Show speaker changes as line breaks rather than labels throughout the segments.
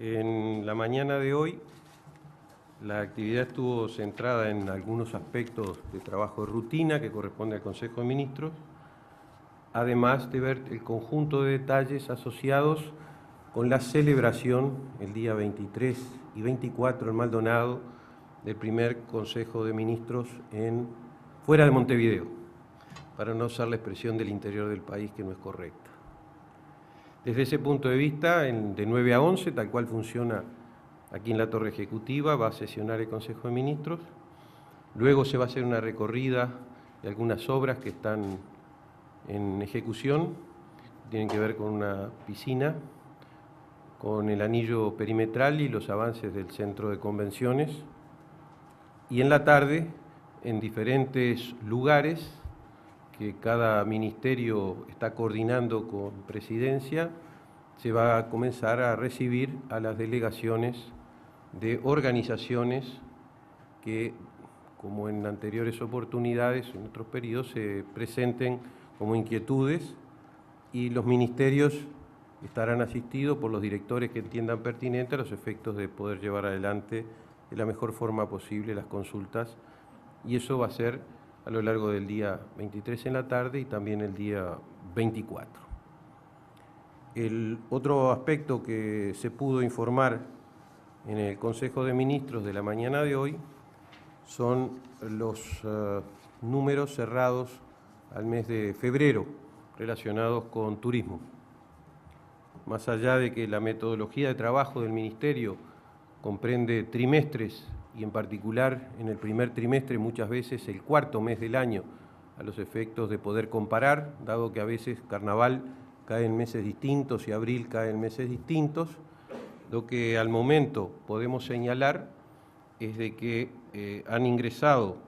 En la mañana de hoy, la actividad estuvo centrada en algunos aspectos de trabajo de rutina que corresponde al Consejo de Ministros, además de ver el conjunto de detalles asociados con la celebración el día 23 y 24 en Maldonado del primer Consejo de Ministros fuera de Montevideo, para no usar la expresión del interior del país que no es correcta. Desde ese punto de vista, de 9 a 11, tal cual funciona aquí en la Torre Ejecutiva, va a sesionar el Consejo de Ministros. Luego se va a hacer una recorrida de algunas obras que están en ejecución, tienen que ver con una piscina, con el anillo perimetral y los avances del centro de convenciones. Y en la tarde, en diferentes lugares que cada ministerio está coordinando con Presidencia, se va a comenzar a recibir a las delegaciones de organizaciones que, como en anteriores oportunidades, en otros periodos, se presenten como inquietudes, y los ministerios estarán asistidos por los directores que entiendan pertinente a los efectos de poder llevar adelante de la mejor forma posible las consultas, y eso va a ser a lo largo del día 23 en la tarde y también el día 24. El otro aspecto que se pudo informar en el Consejo de Ministros de la mañana de hoy son los números cerrados al mes de febrero relacionados con turismo. Más allá de que la metodología de trabajo del Ministerio comprende trimestres, y en particular en el primer trimestre muchas veces el cuarto mes del año, a los efectos de poder comparar, dado que a veces Carnaval cae en meses distintos y Abril cae en meses distintos, lo que al momento podemos señalar es de que han ingresado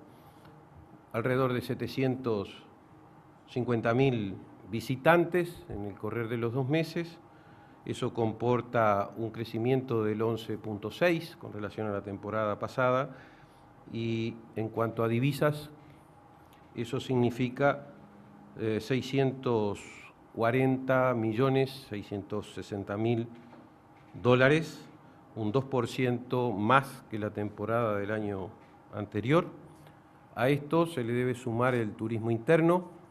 alrededor de 750.000 visitantes en el correr de los 2 meses. Eso comporta un crecimiento del 11.6 con relación a la temporada pasada, y en cuanto a divisas, eso significa $640.660.000, un 2% más que la temporada del año anterior. A esto se le debe sumar el turismo interno,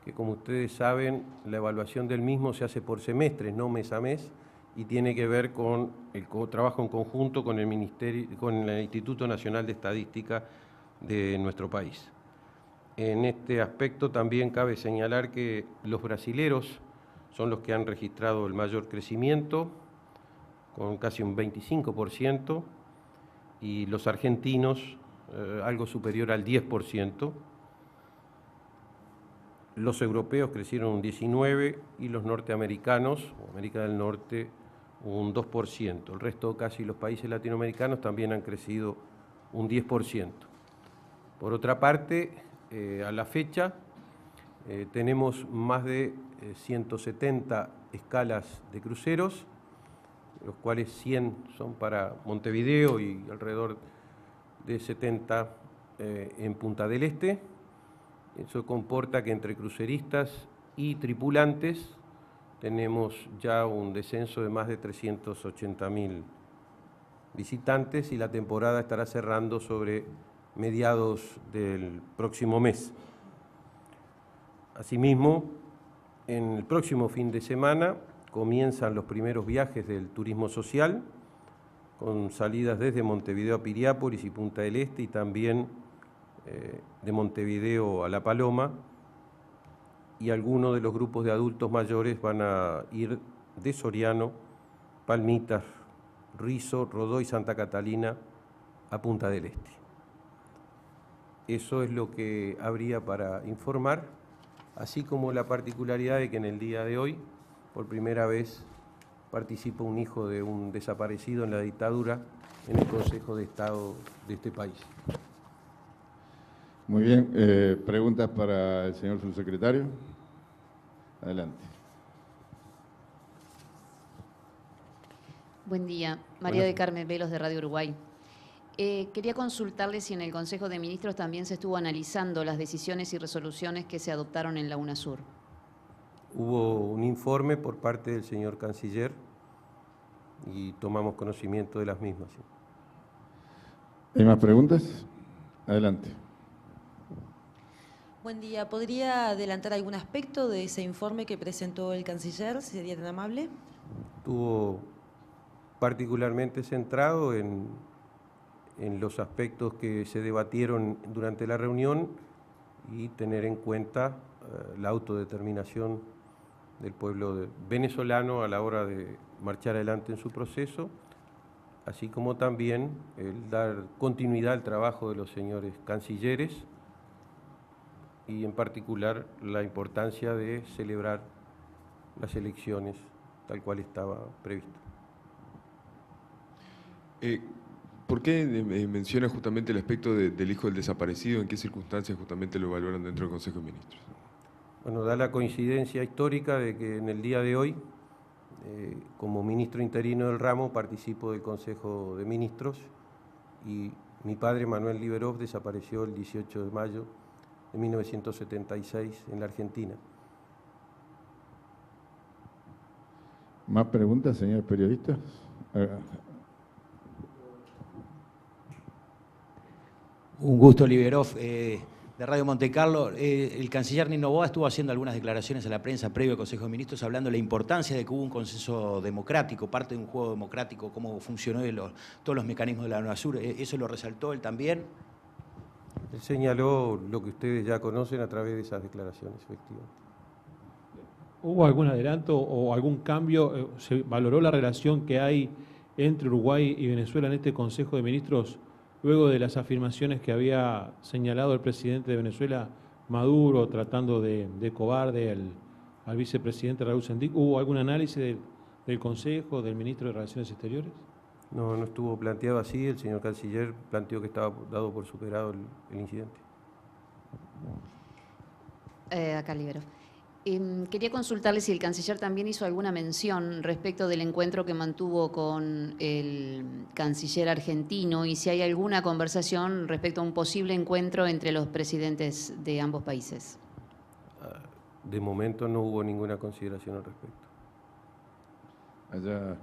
que como ustedes saben, la evaluación del mismo se hace por semestres, no mes a mes, y tiene que ver con el trabajo en conjunto con el Instituto Nacional de Estadística de nuestro país. En este aspecto también cabe señalar que los brasileros son los que han registrado el mayor crecimiento, con casi un 25%, y los argentinos algo superior al 10%. Los europeos crecieron un 19% y los norteamericanos, o América del Norte, un 2%. El resto, casi los países latinoamericanos, también han crecido un 10%. Por otra parte, a la fecha, tenemos más de 170 escalas de cruceros, los cuales 100 son para Montevideo y alrededor de 70 en Punta del Este. Eso comporta que entre cruceristas y tripulantes tenemos ya un descenso de más de 380.000 visitantes, y la temporada estará cerrando sobre mediados del próximo mes. Asimismo, en el próximo fin de semana comienzan los primeros viajes del turismo social, con salidas desde Montevideo a Piriápolis y Punta del Este, y también de Montevideo a La Paloma, y algunos de los grupos de adultos mayores van a ir de Soriano, Palmitas, Rizo, Rodó y Santa Catalina a Punta del Este. Eso es lo que habría para informar, así como la particularidad de que en el día de hoy, por primera vez, participa un hijo de un desaparecido en la dictadura en el Consejo de Estado de este país.
Muy bien. ¿Preguntas para el señor subsecretario? Adelante.
Buen día. María de Carmen Velos, de Radio Uruguay. Quería consultarle si en el Consejo de Ministros también se estuvo analizando las decisiones y resoluciones que se adoptaron en la UNASUR.
Hubo un informe por parte del señor canciller y tomamos conocimiento de las mismas. ¿Sí?
¿Hay más preguntas? Adelante.
Buen día. ¿Podría adelantar algún aspecto de ese informe que presentó el canciller, si sería tan amable?
Estuvo particularmente centrado en los aspectos que se debatieron durante la reunión y tener en cuenta la autodeterminación del pueblo venezolano a la hora de marchar adelante en su proceso, así como también el dar continuidad al trabajo de los señores cancilleres y en particular la importancia de celebrar las elecciones tal cual estaba previsto.
¿Por qué menciona justamente el aspecto del hijo del desaparecido? ¿En qué circunstancias justamente lo evaluaron dentro del Consejo de Ministros?
Bueno, da la coincidencia histórica de que en el día de hoy, como ministro interino del ramo, participo del Consejo de Ministros y mi padre, Manuel Liberov, desapareció el 18 de mayo de 1976 en la Argentina.
¿Más preguntas, señor periodista?
Un gusto, Liberov, de Radio Monte Carlo. El canciller Nino Boa estuvo haciendo algunas declaraciones a la prensa previo al Consejo de Ministros hablando de la importancia de que hubo un consenso democrático, parte de un juego democrático, cómo funcionó todos los mecanismos de la UNASUR. ¿Eso lo resaltó él también?
Él señaló lo que ustedes ya conocen a través de esas declaraciones, efectivamente.
¿Hubo algún adelanto o algún cambio? ¿Se valoró la relación que hay entre Uruguay y Venezuela en este Consejo de Ministros luego de las afirmaciones que había señalado el presidente de Venezuela, Maduro, tratando de cobarde al vicepresidente Raúl Sendic? ¿Hubo algún análisis del Consejo, del ministro de Relaciones Exteriores?
No, no estuvo planteado así. El señor canciller planteó que estaba dado por superado el incidente.
Acá, Liberov. Quería consultarle si el canciller también hizo alguna mención respecto del encuentro que mantuvo con el canciller argentino y si hay alguna conversación respecto a un posible encuentro entre los presidentes de ambos países.
De momento no hubo ninguna consideración al respecto.
Allá.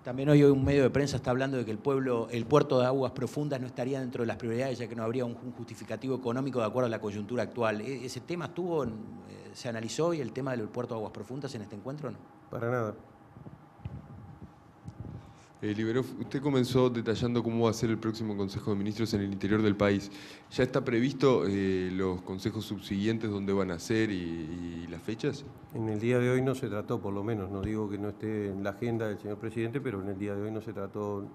También hoy un medio de prensa está hablando de que el puerto de aguas profundas no estaría dentro de las prioridades, ya que no habría un justificativo económico de acuerdo a la coyuntura actual. ¿Ese tema se analizó y el tema del puerto de aguas profundas en este encuentro o no?
Para nada.
Liberov, usted comenzó detallando cómo va a ser el próximo Consejo de Ministros en el interior del país. ¿Ya está previsto los consejos subsiguientes dónde van a ser y las fechas?
En el día de hoy no se trató, por lo menos, no digo que no esté en la agenda del señor presidente, pero en el día de hoy no se trató.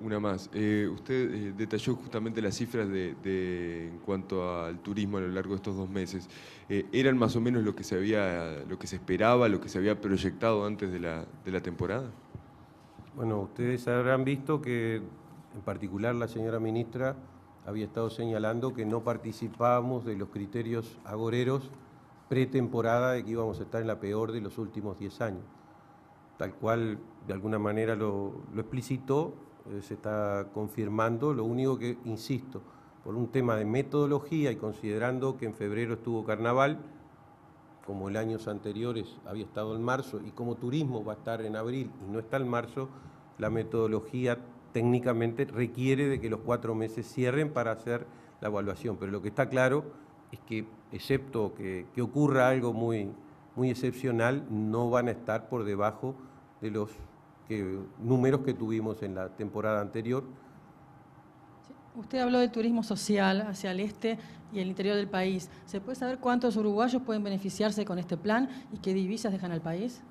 Una más. Usted detalló justamente las cifras en cuanto al turismo a lo largo de estos 2 meses. ¿Eran más o menos lo que se esperaba, lo que se había proyectado antes de la temporada?
Bueno, ustedes habrán visto que, en particular, la señora ministra había estado señalando que no participábamos de los criterios agoreros pretemporada, de que íbamos a estar en la peor de los últimos 10 años. Tal cual, de alguna manera, lo explicitó. Se está confirmando, lo único que, insisto, por un tema de metodología y considerando que en febrero estuvo carnaval, como en años anteriores había estado en marzo, y como turismo va a estar en abril y no está en marzo, la metodología técnicamente requiere de que los 4 meses cierren para hacer la evaluación. Pero lo que está claro es que, excepto que ocurra algo muy, muy excepcional, no van a estar por debajo de los números que tuvimos en la temporada anterior.
Usted habló del turismo social hacia el este y el interior del país. ¿Se puede saber cuántos uruguayos pueden beneficiarse con este plan y qué divisas dejan al país?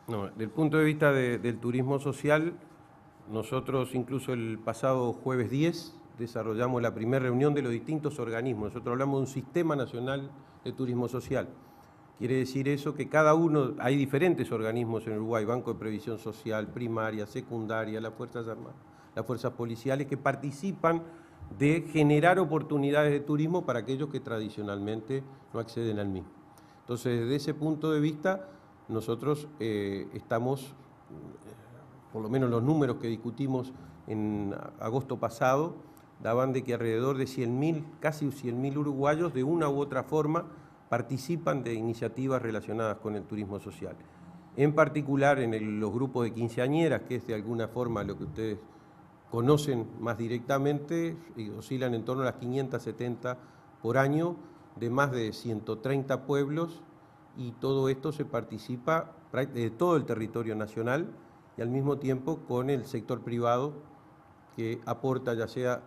No, desde el punto de vista del turismo social, nosotros incluso el pasado jueves 10 desarrollamos la primera reunión de los distintos organismos. Nosotros hablamos de un sistema nacional de turismo social. Quiere decir eso que cada uno, hay diferentes organismos en Uruguay, Banco de Previsión Social, primaria, secundaria, las Fuerzas Armadas, las Fuerzas Policiales, que participan de generar oportunidades de turismo para aquellos que tradicionalmente no acceden al mismo. Entonces, desde ese punto de vista, nosotros estamos, por lo menos los números que discutimos en agosto pasado, daban de que alrededor de 100.000, casi 100.000 uruguayos, de una u otra forma, participan de iniciativas relacionadas con el turismo social. en particular en los grupos de quinceañeras, que es de alguna forma lo que ustedes conocen más directamente, y oscilan en torno a las 570 por año, de más de 130 pueblos, y todo esto se participa de todo el territorio nacional y al mismo tiempo con el sector privado que aporta ya sea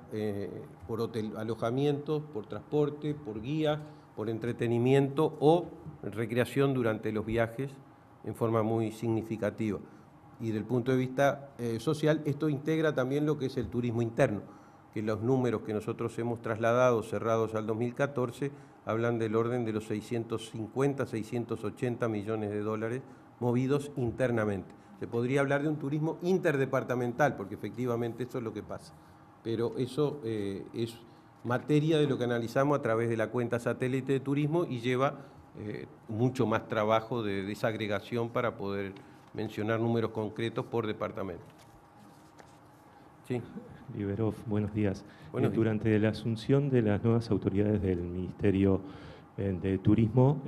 por alojamientos, por transporte, por guías, por entretenimiento o recreación durante los viajes en forma muy significativa. Y desde el punto de vista social, esto integra también lo que es el turismo interno, que los números que nosotros hemos trasladado, cerrados al 2014, hablan del orden de los 650, 680 millones de dólares movidos internamente. Se podría hablar de un turismo interdepartamental, porque efectivamente eso es lo que pasa. Pero eso es materia de lo que analizamos a través de la cuenta satélite de turismo y lleva mucho más trabajo de desagregación para poder mencionar números concretos por departamento. Sí.
Liberov, buenos días.
Buenos días.
Durante la asunción de las nuevas autoridades del Ministerio de Turismo,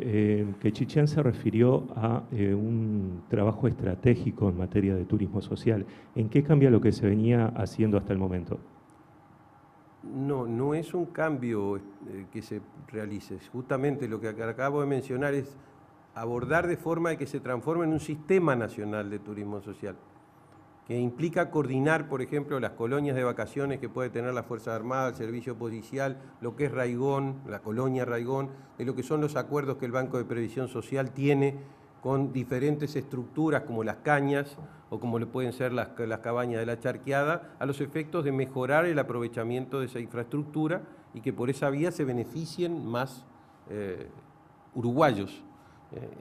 Quechichán se refirió a un trabajo estratégico en materia de turismo social. ¿En qué cambia lo que se venía haciendo hasta el momento?
No, no es un cambio que se realice. Justamente lo que acabo de mencionar es abordar de forma de que se transforme en un sistema nacional de turismo social, que implica coordinar, por ejemplo, las colonias de vacaciones que puede tener la Fuerza Armada, el Servicio Policial, lo que es Raigón, la colonia Raigón, de lo que son los acuerdos que el Banco de Previsión Social tiene con diferentes estructuras como las cañas o como le pueden ser las cabañas de la charqueada, a los efectos de mejorar el aprovechamiento de esa infraestructura y que por esa vía se beneficien más uruguayos.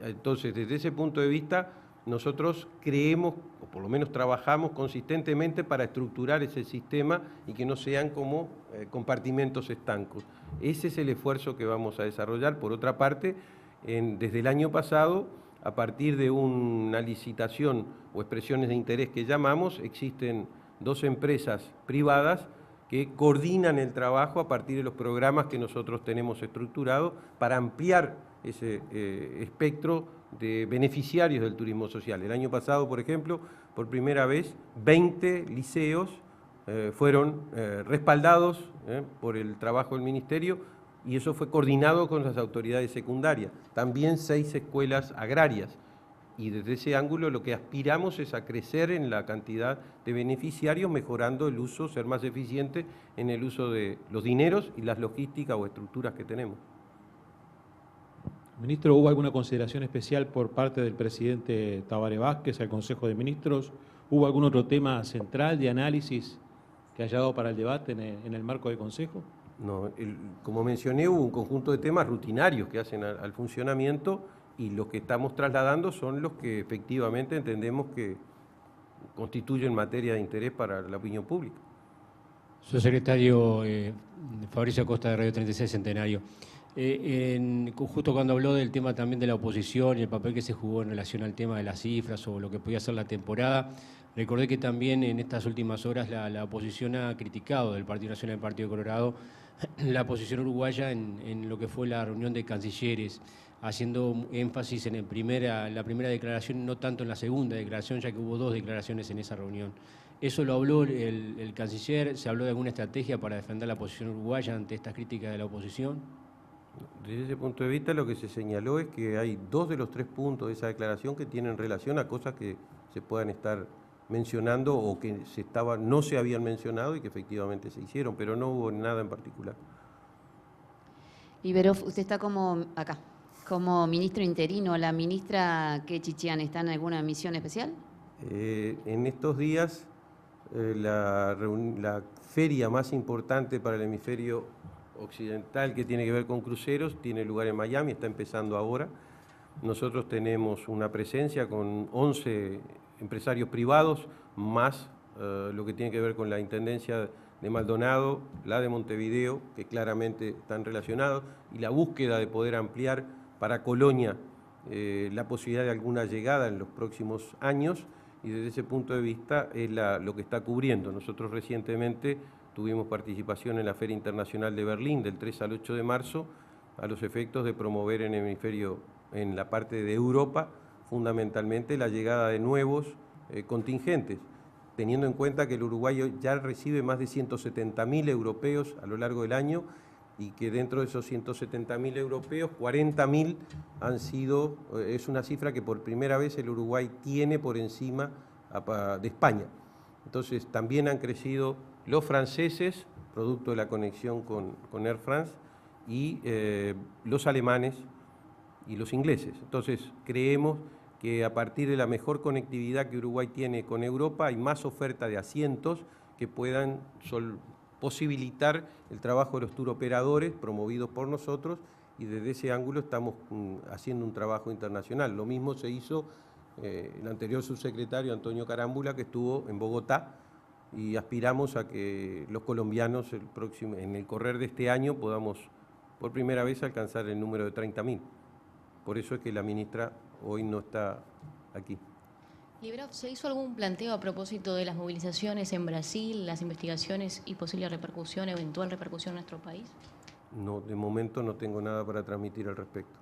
Entonces, desde ese punto de vista, nosotros creemos, o por lo menos trabajamos consistentemente para estructurar ese sistema y que no sean como compartimentos estancos. Ese es el esfuerzo que vamos a desarrollar. Por otra parte, desde el año pasado, a partir de una licitación o expresiones de interés que llamamos, existen 2 empresas privadas que coordinan el trabajo a partir de los programas que nosotros tenemos estructurados para ampliar ese espectro de beneficiarios del turismo social. El año pasado, por ejemplo, por primera vez, 20 liceos fueron respaldados por el trabajo del Ministerio y eso fue coordinado con las autoridades secundarias. También 6 escuelas agrarias. Y desde ese ángulo lo que aspiramos es a crecer en la cantidad de beneficiarios, mejorando el uso, ser más eficiente en el uso de los dineros y las logísticas o estructuras que tenemos.
Ministro, ¿hubo alguna consideración especial por parte del presidente Tabaré Vázquez al Consejo de Ministros? ¿Hubo algún otro tema central de análisis que haya dado para el debate en el marco del Consejo?
No, como mencioné, hubo un conjunto de temas rutinarios que hacen al funcionamiento y los que estamos trasladando son los que efectivamente entendemos que constituyen materia de interés para la opinión pública.
Subsecretario Fabricio Acosta de Radio 36 Centenario. Justo cuando habló del tema también de la oposición y el papel que se jugó en relación al tema de las cifras o lo que podía ser la temporada, recordé que también en estas últimas horas la oposición ha criticado del Partido Nacional y del Partido Colorado la posición uruguaya en lo que fue la reunión de cancilleres, haciendo énfasis en la primera declaración, no tanto en la segunda declaración, ya que hubo 2 declaraciones en esa reunión. ¿Eso lo habló el canciller? ¿Se habló de alguna estrategia para defender la posición uruguaya ante estas críticas de la oposición?
Desde ese punto de vista, lo que se señaló es que hay 2 de los 3 puntos de esa declaración que tienen relación a cosas que se puedan estar mencionando o que no se habían mencionado y que efectivamente se hicieron, pero no hubo nada en particular.
Liberov, usted está como ministro interino. ¿La ministra Quechichán está en alguna misión especial?
En estos días, la feria más importante para el hemisferio occidental que tiene que ver con cruceros tiene lugar en Miami, está empezando ahora. Nosotros tenemos una presencia con 11 empresarios privados, más lo que tiene que ver con la Intendencia de Maldonado, la de Montevideo, que claramente están relacionados, y la búsqueda de poder ampliar para Colonia la posibilidad de alguna llegada en los próximos años, y desde ese punto de vista es lo que está cubriendo. Nosotros recientemente tuvimos participación en la Feria Internacional de Berlín del 3 al 8 de marzo, a los efectos de promover en el hemisferio, en la parte de Europa, fundamentalmente la llegada de nuevos contingentes, teniendo en cuenta que el Uruguay ya recibe más de 170.000 europeos a lo largo del año y que dentro de esos 170.000 europeos, 40.000 han sido, es una cifra que por primera vez el Uruguay tiene por encima de España. Entonces también han crecido los franceses, producto de la conexión con Air France, y los alemanes y los ingleses. Entonces creemos que a partir de la mejor conectividad que Uruguay tiene con Europa hay más oferta de asientos que puedan posibilitar el trabajo de los turoperadores promovidos por nosotros, y desde ese ángulo estamos haciendo un trabajo internacional. Lo mismo se hizo el anterior subsecretario Antonio Carámbula, que estuvo en Bogotá, y aspiramos a que los colombianos en el correr de este año podamos por primera vez alcanzar el número de 30.000. Por eso es que la ministra hoy no está aquí.
Liberov, ¿se hizo algún planteo a propósito de las movilizaciones en Brasil, las investigaciones y posible repercusión, eventual repercusión en nuestro país?
No, de momento no tengo nada para transmitir al respecto.